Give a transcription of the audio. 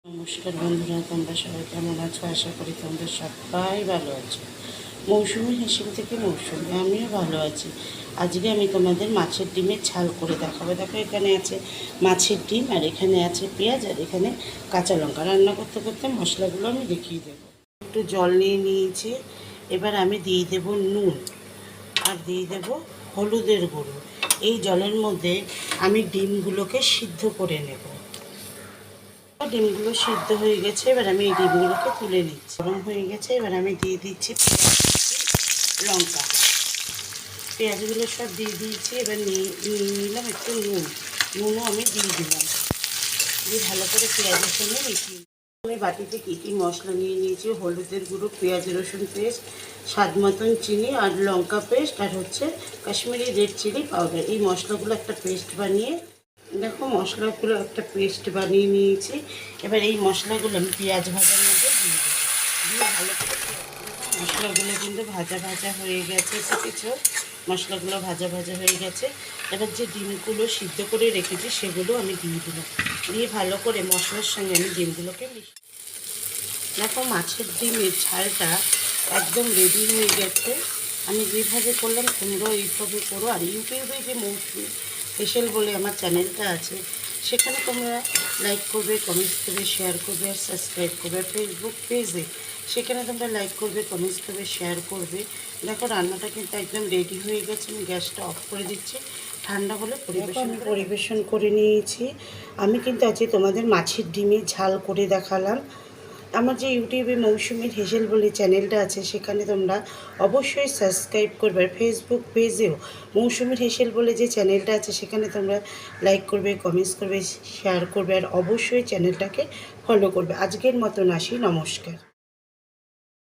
নমস্কার বন্ধুরা, তোমরা সবাই কেমন আছো? আশা করি তোমরা সবাই ভালো আছো। মৌসুমি হেসেল থেকে মৌসুমি, আমিও ভালো আছি। আজকে আমি তোমাদের মাছের ডিমের ঝাল করে দেখাবো। দেখো, এখানে আছে মাছের ডিম, আর এখানে আছে পেঁয়াজ, আর এখানে কাঁচা লঙ্কা। রান্না করতে করতে মশলাগুলো আমি দেখিয়ে দেবো। একটু জল নিয়ে নিয়েছি। এবার আমি দিয়ে দেব নুন, আর দিয়ে দেব হলুদের গুঁড়ো। এই জলের মধ্যে আমি ডিমগুলোকে সিদ্ধ করে নেব। ডিমগুলো সিদ্ধ হয়ে গেছে, এবার আমি এই ডিমগুলোকে তুলে নিচ্ছি। গরম হয়ে গেছে, এবার আমি দিয়ে দিচ্ছি পেঁয়াজ, লঙ্কা। পেঁয়াজগুলো সব দিয়ে দিয়েছি। এবার নিয়ে নিলাম একটু নুনও আমি দিয়ে দিলাম, দিয়ে ভালো করে পেঁয়াজের সঙ্গে মিশিয়ে। আমি বাটিতে কী কী মশলা নিয়ে নিয়েছি: হলুদের গুঁড়ো, পেঁয়াজ রসুন পেস্ট, স্বাদ মতন চিনি, আর লঙ্কা পেস্ট, আর হচ্ছে কাশ্মীরি রেড চিলি পাউডার। এই মশলাগুলো একটা পেস্ট বানিয়ে, দেখো মশলাগুলো একটা পেস্ট বানিয়ে নিয়েছি। এবার এই মশলাগুলো আমি পেঁয়াজ ভাজার মধ্যে দিয়ে দেবো। দিয়ে ভালো করে মশলাগুলো কিন্তু ভাজা ভাজা হয়ে গেছে। কিছু মশলাগুলো ভাজা ভাজা হয়ে গেছে। এবার যে ডিমগুলো সিদ্ধ করে রেখেছি সেগুলো আমি দিয়ে দিলাম। দিয়ে ভালো করে মশলার সঙ্গে আমি ডিমগুলোকে মিশিয়ে। দেখো, মাছের ডিমের ঝালটা একদম রেডি হয়ে গেছে। আমি যেভাবে করলাম তোমরাও এইভাবে করো। আর ইউটিউবে যে মৌসুমি হেসেল বলে আমার চ্যানেলটা আছে, সেখানে তোমরা লাইক করবে, কমেন্টস করবে, শেয়ার করবে, আর সাবস্ক্রাইব করবে। আর ফেসবুক পেজে সেখানে তোমরা লাইক করবে, কমেন্টস করবে, শেয়ার করবে। দেখো, রান্নাটা কিন্তু একদম রেডি হয়ে গেছে। আমি গ্যাসটা অফ করে দিচ্ছি, ঠান্ডা হলে পরিবেশন করে নিয়েছি। আমি কিন্তু আজকে তোমাদের মাছের ডিমের ঝাল করে দেখালাম। আমার যে ইউটিউবে মৌসুমির হেসেল বলে চ্যানেলটা আছে, সেখানে তোমরা অবশ্যই সাবস্ক্রাইব করবে। আর ফেসবুক পেজেও মৌসুমির হেসেল বলে যে চ্যানেলটা আছে, সেখানে তোমরা লাইক করবে, কমেন্টস করবে, শেয়ার করবে, আর অবশ্যই চ্যানেলটাকে ফলো করবে। আজকের মতন আসি, নমস্কার।